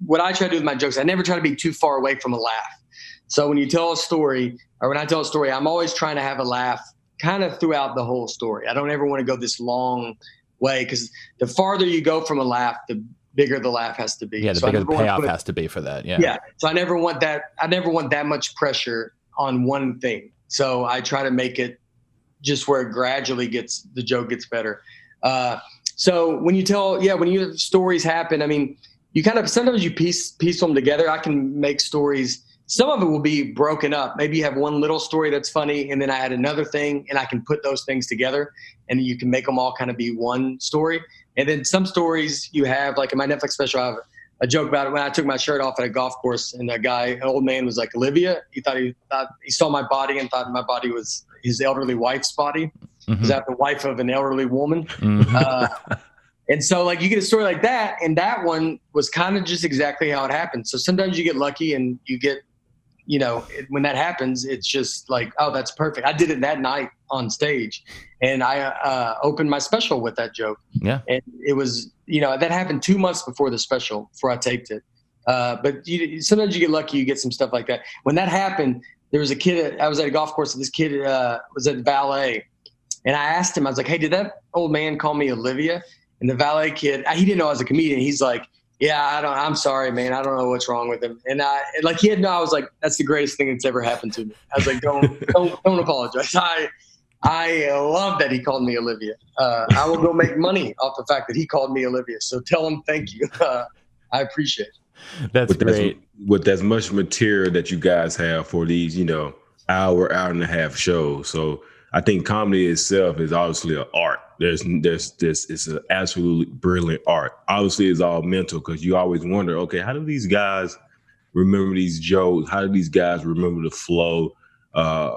what I try to do with my jokes, I never try to be too far away from a laugh. So when you tell a story, or when I tell a story, I'm always trying to have a laugh kind of throughout the whole story. I don't ever want to go this long way, because the farther you go from a laugh, the bigger the laugh has to be. Yeah, the bigger the payoff has to be for that. Yeah. Yeah. So I never want that much pressure on one thing. So I try to make it just where it gradually the joke gets better. So when stories happen, I mean, you kind of, sometimes you piece them together. I can make stories. Some of it will be broken up. Maybe you have one little story that's funny, and then I add another thing, and I can put those things together, and you can make them all kind of be one story. And then some stories you have, like in my Netflix special, I have a joke about it when I took my shirt off at a golf course, and an old man was like, Olivia. He thought he saw my body and thought my body was his elderly wife's body. Mm-hmm. Was that the wife of an elderly woman? Mm-hmm. And so like you get a story like that, and that one was kind of just exactly how it happened. So sometimes you get lucky, and you get, when that happens, it's just like, oh, that's perfect. I did it that night on stage, and I opened my special with that joke. Yeah. And it was, that happened 2 months before the special, before I taped it. But sometimes you get lucky, you get some stuff like that. When that happened, there was a kid, I was at a golf course, and this kid was at valet. And I asked him, I was like, hey, did that old man call me Olivia? And the valet kid, he didn't know I was a comedian. He's like, yeah, I'm sorry, man. I don't know what's wrong with him. And I was like, that's the greatest thing that's ever happened to me. I was like, don't apologize. I love that he called me Olivia. I will go make money off the fact that he called me Olivia. So tell him thank you. I appreciate it. That's great. With as much material that you guys have for these, hour and a half shows. So I think comedy itself is obviously an art. It's an absolutely brilliant art. Obviously, it's all mental, because you always wonder, okay, how do these guys remember these jokes? How do these guys remember the flow? A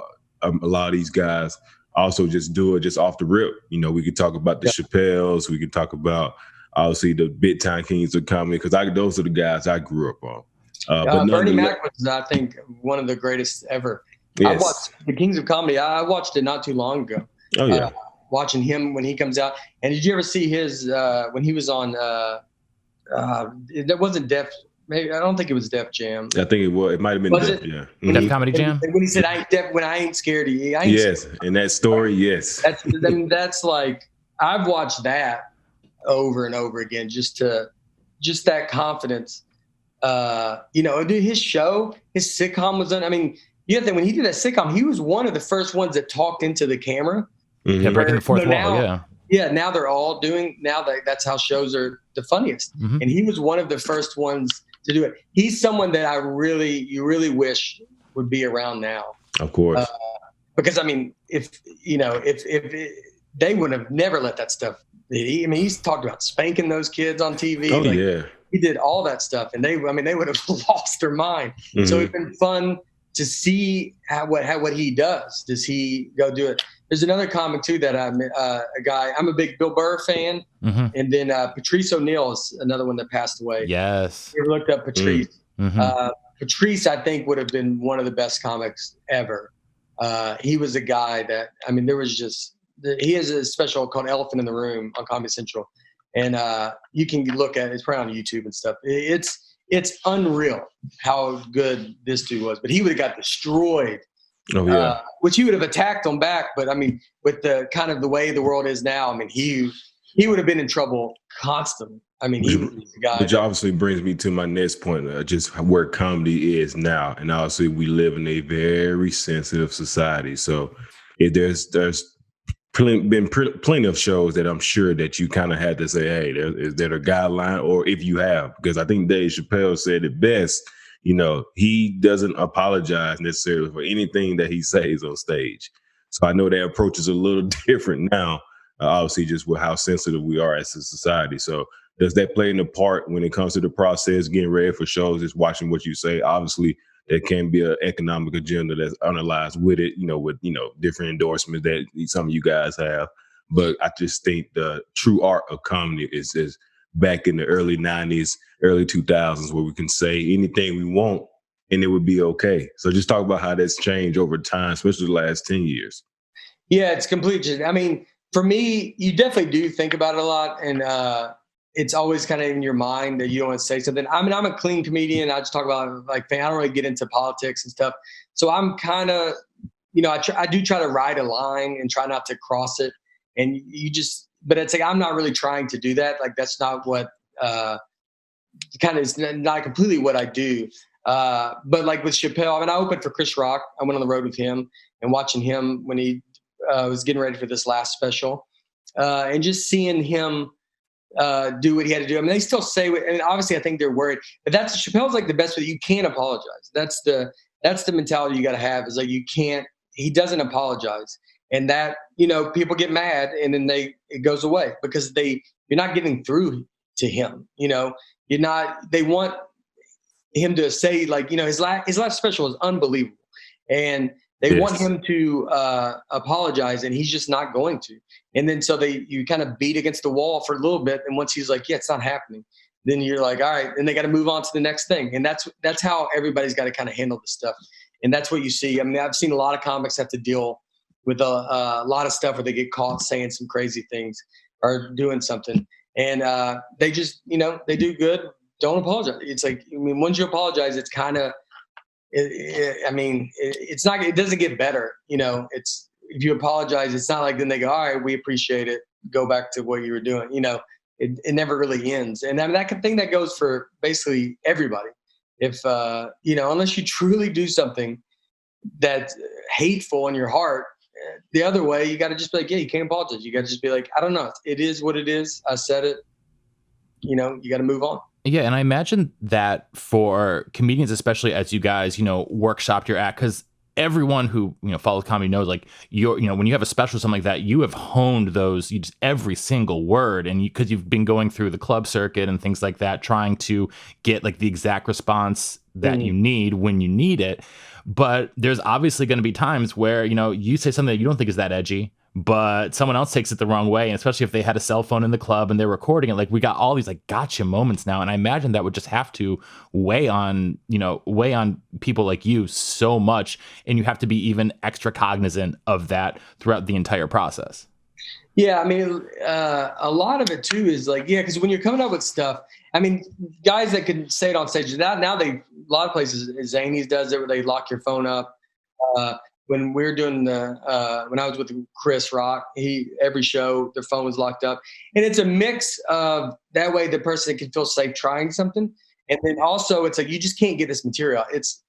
lot of these guys also just do it just off the rip. We could talk about the Chappelles. We could talk about obviously the big time kings of comedy, because those are the guys I grew up on. But Bernie Mac was, I think, one of the greatest ever. Yes. I watched the Kings of Comedy. I watched it not too long ago. Oh yeah. Watching him when he comes out. And did you ever see his when he was on? That wasn't Def. Maybe I don't think it was Def Jam. I think it was. It might have been Def. Yeah. Def Comedy Jam. When he said, "I ain't Def when I ain't scared of you." Yes, in that story, yes. That's like I've watched that over and over again just that confidence. Dude, his show, his sitcom was done. I mean, you have to, when he did that sitcom, he was one of the first ones that talked into the camera. Yeah, breaking the fourth wall. Yeah. Now they're all doing. Now that's how shows are the funniest. And he was one of the first ones to do it. He's someone that you really wish would be around now. Of course. Because I mean, if they would have never let that stuff. He's talked about spanking those kids on TV. Oh yeah. He did all that stuff, and they would have lost their mind. So it's been fun to see what he does. Does he go do it? There's another comic too that I'm a big Bill Burr fan, and then Patrice O'Neal is another one that passed away. Yes, you looked up Patrice. Patrice, I think, would have been one of the best comics ever. He was a guy that he has a special called Elephant in the Room on Comedy Central. And you can look at it. It's probably on YouTube and stuff. It's unreal how good this dude was. But he would have got destroyed. Oh yeah. Which he would have attacked him back. But I mean, with the kind of the way the world is now, I mean, he would have been in trouble constantly. I mean, he was the guy. Which obviously brings me to my next point, just where comedy is now. And obviously, we live in a very sensitive society. So there's been plenty of shows that I'm sure that you kind of had to say, hey, is there a guideline? Or if you have, because I think Dave Chappelle said it best, he doesn't apologize necessarily for anything that he says on stage. So I know that approach is a little different now, obviously just with how sensitive we are as a society. So does that play in a part when it comes to the process, getting ready for shows, just watching what you say? Obviously, there can be an economic agenda that's underlies with it, with different endorsements that some of you guys have. But I just think the true art of comedy is back in the early 90s, early 2000s, where we can say anything we want and it would be okay. So just talk about how that's changed over time, especially the last 10 years. Yeah, it's completely. I mean, for me, you definitely do think about it a lot. And it's always kind of in your mind that you don't want to say something. I mean, I'm a clean comedian. I just talk about I don't really get into politics and stuff. So I'm kind of, I do try to ride a line and try not to cross it. And but it's like, I'm not really trying to do that. Like, that's not what kind of is not completely what I do. But like with Chappelle, I mean, I opened for Chris Rock. I went on the road with him and watching him when he was getting ready for this last special and just seeing him do what he had to do. I mean, they still say, and obviously I think they're worried, but Chappelle's like the best way. You can't apologize. That's the mentality you got to have, is like, he doesn't apologize. And that, people get mad and then it goes away because you're not getting through to him. They want him to say, like, his last special is unbelievable. And they want him to apologize, and he's just not going to. And then so you kind of beat against the wall for a little bit. And once he's like, yeah, it's not happening, then you're like, all right, and they got to move on to the next thing. And that's how everybody's got to kind of handle this stuff. And that's what you see. I mean, I've seen a lot of comics have to deal with a lot of stuff where they get caught saying some crazy things or doing something. And they just, they do good. Don't apologize. It's like, I mean, once you apologize, it's kind of, it's not, it doesn't get better. It's, if you apologize, it's not like then they go, all right, we appreciate it, go back to what you were doing. It never really ends. And I mean, that thing that goes for basically everybody. If, unless you truly do something that's hateful in your heart, the other way, you got to just be like, yeah, you can't apologize. You got to just be like, I don't know. It is what it is. I said it. You got to move on. Yeah, and I imagine that for comedians, especially as you guys, workshopped your act, because everyone who follows comedy knows, like, when you have a special or something like that, you have honed those, every single word, and because you've been going through the club circuit and things like that, trying to get like the exact response that you need when you need it. But there's obviously going to be times where you say something that you don't think is that edgy, but someone else takes it the wrong way. And especially if they had a cell phone in the club and they're recording it, like we got all these like gotcha moments now. And I imagine that would just have to weigh on people like you so much. And you have to be even extra cognizant of that throughout the entire process. Yeah, I mean, a lot of it too is like, yeah, because when you're coming up with stuff, I mean, guys that can say it on stage, now a lot of places, Zanies does it where they lock your phone up. When we were doing when I was with Chris Rock, every show, their phone was locked up. And it's a mix of that way the person can feel safe trying something. And then also it's like, you just can't get this material. It's,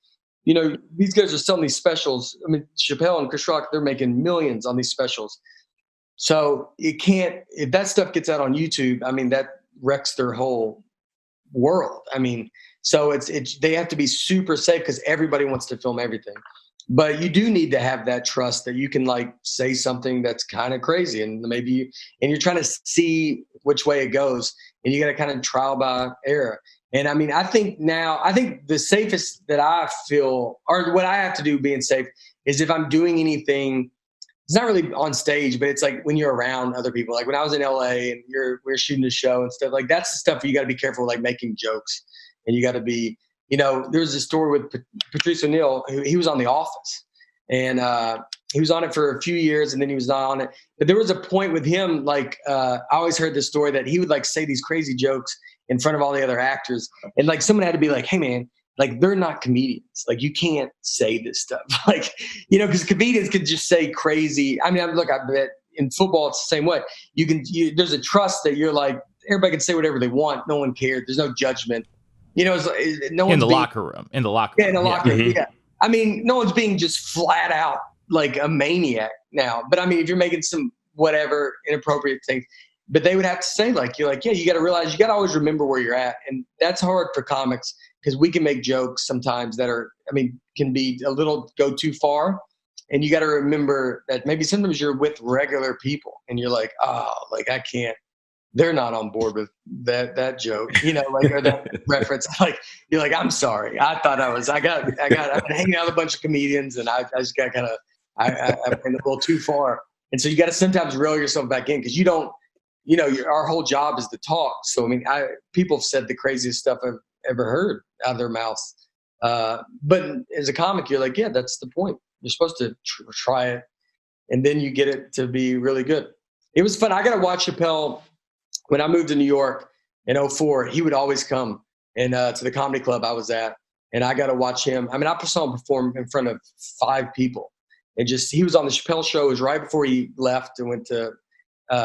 these guys are selling these specials. I mean, Chappelle and Chris Rock, they're making millions on these specials. So if that stuff gets out on YouTube, I mean, that wrecks their whole world. I mean, so they have to be super safe because everybody wants to film everything. But you do need to have that trust that you can like say something that's kind of crazy and maybe you're trying to see which way it goes and you got to kind of trial by error. And I mean, I think the safest that I feel or what I have to do being safe is if I'm doing anything. It's not really on stage, but it's like when you're around other people. Like when I was in LA and we're shooting a show and stuff, like that's the stuff where you got to be careful, like making jokes. And you got to be, there's a story with Patrice O'Neal, he was on The Office. And he was on it for a few years and then he was not on it. But there was a point with him, like I always heard this story that he would like say these crazy jokes in front of all the other actors. And like someone had to be like, hey man, like they're not comedians. Like you can't say this stuff. Like, because comedians could just say crazy. I mean, look, I bet in football it's the same way. There's a trust that you're like, everybody can say whatever they want. No one cares. There's no judgment. No one's in the locker room. Yeah, in the locker room. Yeah. I mean, no one's being just flat out like a maniac now. But I mean, if you're making some whatever inappropriate things, but they would have to say like, you're like, yeah, you got to realize you got to always remember where you're at. And that's hard for comics because we can make jokes sometimes that can be a little go too far. And you got to remember that maybe sometimes you're with regular people and you're like, oh, like I can't, they're not on board with that joke, or that reference. Like, you're like, I'm sorry. I thought I've been hanging out with a bunch of comedians and I just got I went a little too far. And so you got to sometimes reel yourself back in because you don't, our whole job is to talk. So, I mean, people have said the craziest stuff I've ever heard out of their mouths. But as a comic, you're like, yeah, that's the point. You're supposed to try it. And then you get it to be really good. It was fun. I got to watch Chappelle. When I moved to New York in 2004, he would always come to the comedy club I was at. And I got to watch him. I mean, I saw him perform in front of 5 people. And he was on the Chappelle Show. It was right before he left and went to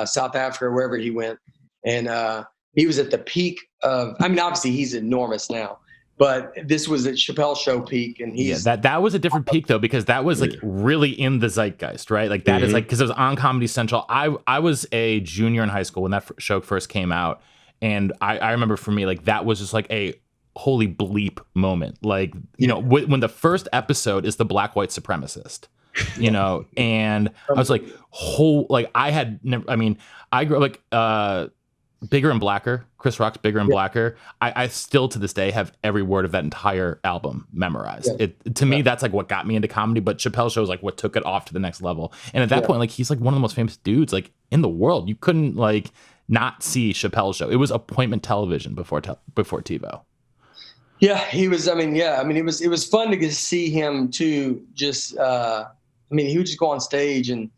South Africa or wherever he went. And he was at the peak of, I mean, obviously he's enormous now, but this was at Chappelle Show peak. And that was a different peak though, because that was like really in the zeitgeist, right? Like that is like, cause it was on Comedy Central. I was a junior in high school when that show first came out. And I remember for me, like that was just like a holy bleep moment. Like, when the first episode is the black white supremacist, and I was like, I had never, I mean, I grew up like, Bigger and Blacker, Chris Rock's Bigger and Blacker. I still to this day have every word of that entire album memorized. To me, that's like what got me into comedy, but Chappelle Show is like what took it off to the next level. And at that point, like he's like one of the most famous dudes like in the world. You couldn't like not see Chappelle Show. It was appointment television before TiVo. Yeah, he was. I mean, it was fun to see him too. Just, he would just go on stage and,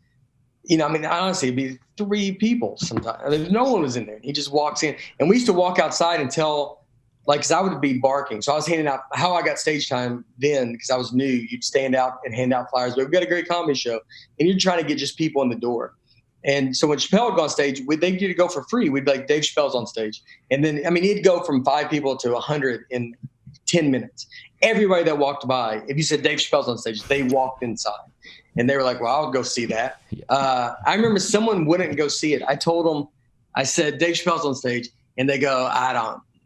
honestly, it'd be 3 people sometimes. I mean, no one was in there. He just walks in. And we used to walk outside and tell, like, because I would be barking. So I was handing out, how I got stage time then, because I was new, you'd stand out and hand out flyers. But we've got a great comedy show. And you're trying to get just people in the door. And so when Chappelle would go on stage, they'd get to go for free. We'd be like, Dave Chappelle's on stage. And then, he'd go from 5 people to 100 in 10 minutes. Everybody that walked by, if you said Dave Chappelle's on stage, they walked inside. And they were like, well, I'll go see that. I remember someone wouldn't go see it. I told them, I said, Dave Chappelle's on stage. And they go, I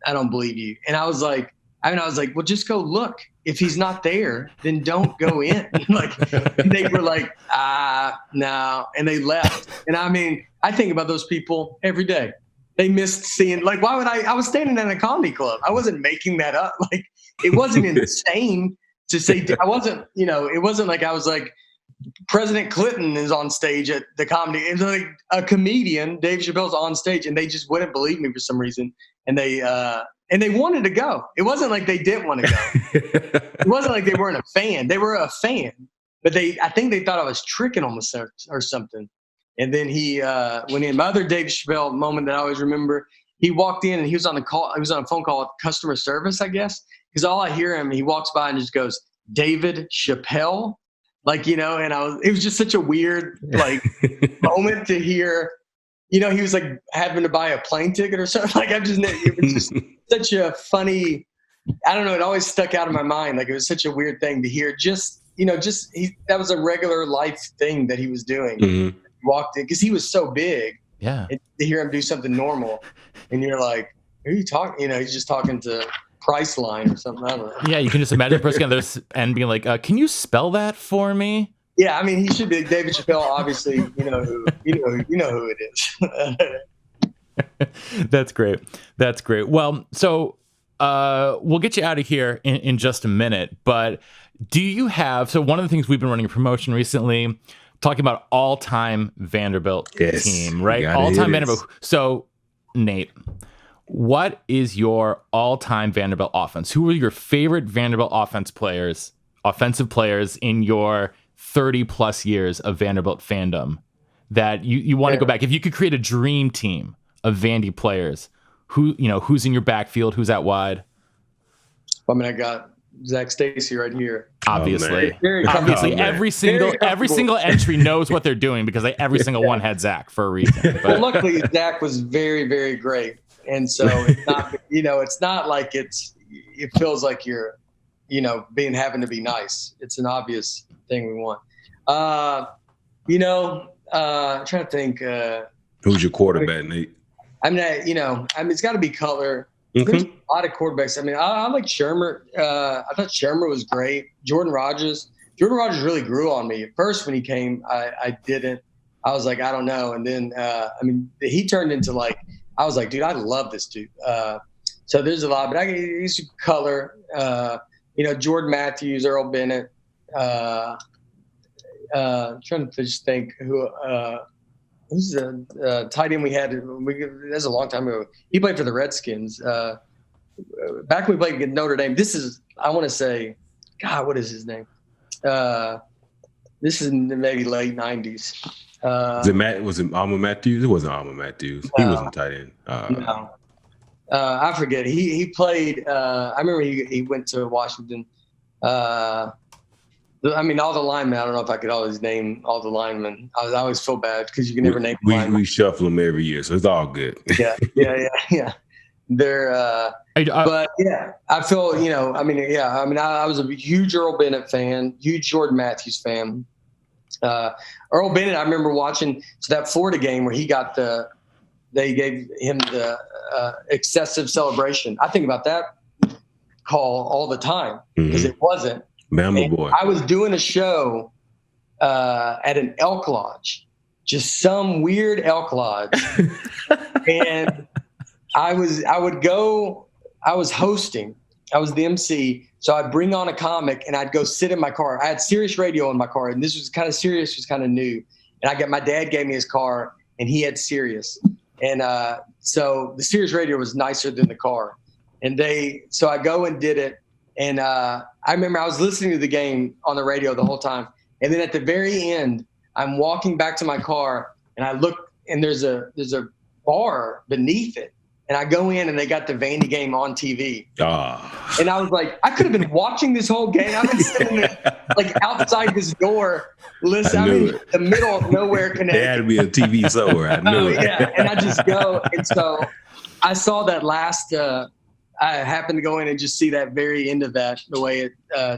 don't believe you. And I was like, well, just go look. If he's not there, then don't go in. And they were like, no. And they left. And I think about those people every day. They missed seeing, like, why would I was standing in a comedy club. I wasn't making that up. Like, it wasn't insane to say, I wasn't, it wasn't like I was like, President Clinton is on stage at the comedy. It's like a comedian, Dave Chappelle's on stage, and they just wouldn't believe me for some reason. And they wanted to go. It wasn't like they didn't want to go. It wasn't like they weren't a fan. They were a fan, but I think they thought I was tricking them or something. And then he went in. My other Dave Chappelle moment that I always remember, he walked in and he was on a phone call with customer service, I guess, because all I hear him, he walks by and just goes, David Chappelle. Like, and it was just such a weird moment to hear, he was like having to buy a plane ticket or something. Like it was just such a funny, I don't know. It always stuck out of my mind. Like it was such a weird thing to hear that was a regular life thing that he was doing. Mm-hmm. He walked in because he was so big. Yeah. And to hear him do something normal and you're like, who are you talking? He's just talking to Priceline or something. I don't know. Yeah, you can just imagine a person on this and being like, "Can you spell that for me?" Yeah, I mean, he should be David Chappelle. Obviously, you know who it is. That's great. That's great. Well, so we'll get you out of here in just a minute. But do you have? So one of the things we've been running a promotion recently, talking about AllTime Vanderbilt team, right? AllTime Vanderbilt. So Nate, what is your all-time Vanderbilt offense? Who are your favorite Vanderbilt offensive players in your 30-plus years of Vanderbilt fandom that you want to go back? If you could create a dream team of Vandy players, who's in your backfield, who's out wide? I mean, I got Zach Stacy right here. Obviously, every single entry knows what they're doing because every single one had Zach for a reason. But well, luckily, Zach was very, very great. And so it's not, it's not like it feels like you're, having to be nice. It's an obvious thing we want. I'm trying to think. Who's your quarterback, Nate? It's got to be Cutler. Mm-hmm. There's a lot of quarterbacks. I mean, I like Shermer. I thought Shermer was great. Jordan Rogers really grew on me. At first, when he came, I didn't. I was like, I don't know. And then, he turned into I was like, dude, I love this dude. So there's a lot, but he's Cutler, Jordan Matthews, Earl Bennett. Trying to just think who's the tight end we had. That's a long time ago. He played for the Redskins. Back when we played against Notre Dame. I want to say, God, what is his name? This is maybe late 90s. Was it Alma Matthews? It wasn't Alma Matthews. He wasn't tight end. No. I forget. He played. I remember he went to Washington. All the linemen. I don't know if I could always name all the linemen. I always feel bad because you can never name. We shuffle them every year, so it's all good. Yeah. They're. But yeah, I feel. I was a huge Earl Bennett fan, huge Jordan Matthews fan. Earl Bennett, I remember watching that Florida game where they gave him the excessive celebration. I think about that call all the time because it wasn't. Bama boy. I was doing a show at an elk lodge, just some weird elk lodge, and I was hosting. I was the MC. So I'd bring on a comic and I'd go sit in my car. I had Sirius radio in my car, and this was kind of Sirius, was kind of new. And my dad gave me his car and he had Sirius. And so the Sirius radio was nicer than the car. And so I go and did it. And I remember I was listening to the game on the radio the whole time. And then at the very end, I'm walking back to my car and I look and there's a bar beneath it. And I go in and they got the Vandy game on TV. And I was like, I could have been watching this whole game. I've been sitting there, outside this door, listening. The middle of nowhere, Connecticut. There had to be a TV somewhere. I knew it. Yeah, and I just go. And so I saw that last. I happened to go in and just see that very end of that, the way it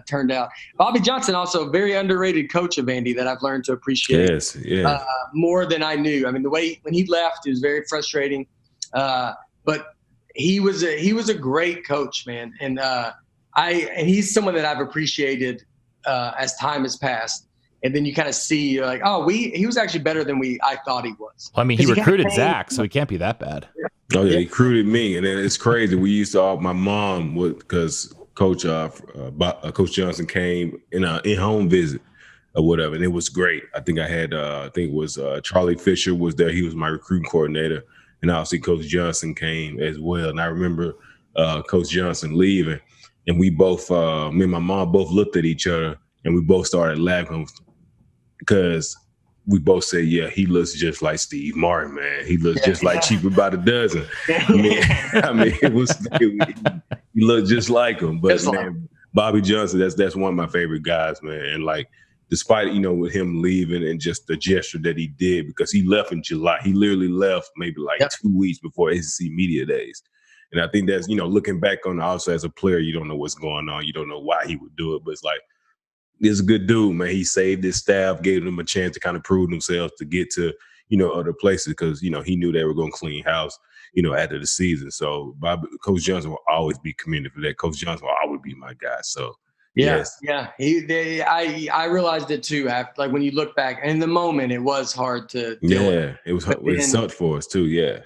turned out. Bobby Johnson, also a very underrated coach of Vandy that I've learned to appreciate. Yes, yeah. More than I knew. I mean, the way when he left, it was very frustrating. But he was a great coach, man, and he's someone that I've appreciated as time has passed. And then you kind of see like, he was actually better than I thought he was. Well, I mean, he recruited Zach, so he can't be that bad. Oh yeah, he recruited me, and then it's crazy. We used to my mom would because Coach Johnson came in home visit. or whatever. And it was great. I think I had, it was Charlie Fisher was there. He was my recruiting coordinator. And obviously Coach Johnson came as well. And I remember Coach Johnson leaving. And we both, me and my mom both looked at each other and we both started laughing because we both said, yeah, he looks just like Steve Martin, man. He looks just like Cheaper by the Dozen. I mean, he looked just like him. But man, Bobby Johnson, that's one of my favorite guys, man. And like, despite, with him leaving and just the gesture that he did, because he left in July. He literally left maybe like 2 weeks before SEC Media Days. And I think that's, looking back on also as a player, you don't know what's going on. You don't know why he would do it. But it's like, he's a good dude, man. He saved his staff, gave them a chance to kind of prove themselves to get to, other places because, he knew they were going to clean house, after the season. So Coach Johnson will always be commended for that. Coach Johnson will always be my guy. So, yes. Yeah. I realized it too. After, like when you look back in the moment, it was hard to deal with. It sucked for us too. Yeah.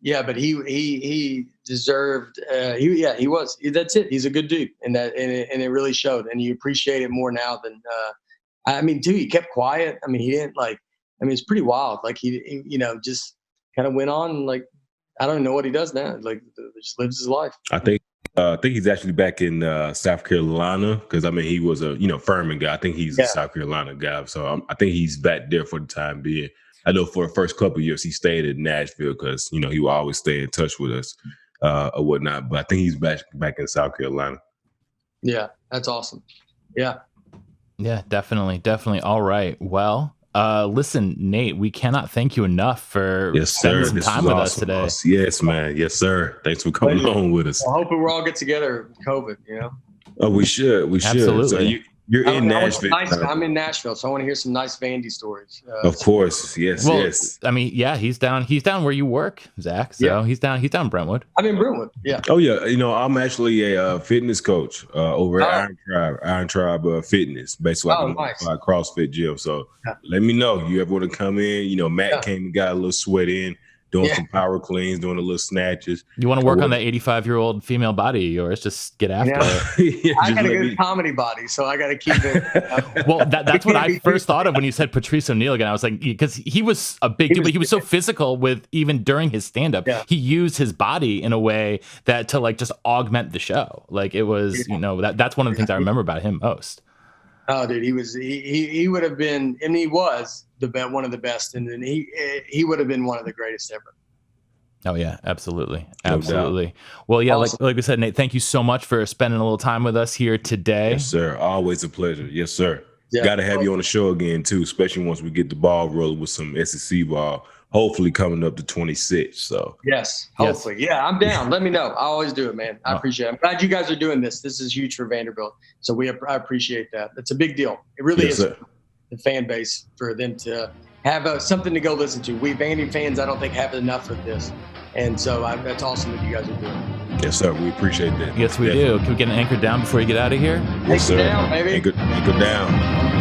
Yeah, but he deserved. He was. That's it. He's a good dude, and it really showed. And you appreciate it more now than. He kept quiet. I mean, he didn't it's pretty wild. Like he just kind of went on. Like I don't know what he does now. Like just lives his life. I think he's actually back in South Carolina because he was a Furman guy. I think he's a South Carolina guy. So I think he's back there for the time being. I know for the first couple of years he stayed in Nashville because he would always stay in touch with us or whatnot. But I think he's back in South Carolina. Yeah, that's awesome. Yeah. Yeah, definitely. All right. Well, listen, Nate, we cannot thank you enough for spending some time with us today. Yes, man. Yes, sir. Thanks for coming on with us. I hope we all get together with COVID. Oh, we should. Absolutely. So you're in Nashville. I'm in Nashville, so I want to hear some nice Vandy stories. Of course, yes, yes. He's down where you work, Zach. So he's down Brentwood. I'm in Brentwood. Yeah. Oh yeah, I'm actually a fitness coach over at Iron Tribe Fitness, basically like a CrossFit gym. So let me know you ever want to come in. Matt came and got a little sweat in. Doing some power cleans, doing a little snatches. You want to work on that 85-year-old female body of yours? Just get after it. I got a good comedy body, so I got to keep it. Well, that's what I first thought of when you said Patrice O'Neal again. I was like, because he was a big dude, but he was so physical with even during his stand-up. Yeah. He used his body in a way that to just augment the show. Like it was, that's one of the things I remember about him most. Oh, dude, he would have been, and he was one of the best, and then he would have been one of the greatest ever. Oh yeah, absolutely. Well, yeah, awesome. like we said, Nate, thank you so much for spending a little time with us here today. Yes, sir. Always a pleasure. Yes, sir. Yeah. Got to have you on the show again too, especially once we get the ball rolling with some SEC ball. Hopefully coming up to 26. So yes, hopefully. Yes. Yeah, I'm down. Let me know. I always do it, man. I appreciate it. I'm glad you guys are doing this. This is huge for Vanderbilt. So I appreciate that. It's a big deal. It really is for the fan base for them to have something to go listen to. We Vandy fans, I don't think have enough of this. And so that's awesome that you guys are doing. Yes, sir. We appreciate that. Yes, we do. Can we get an anchor down before you get out of here? Yes, sir. Anchor down, baby. Anchor down.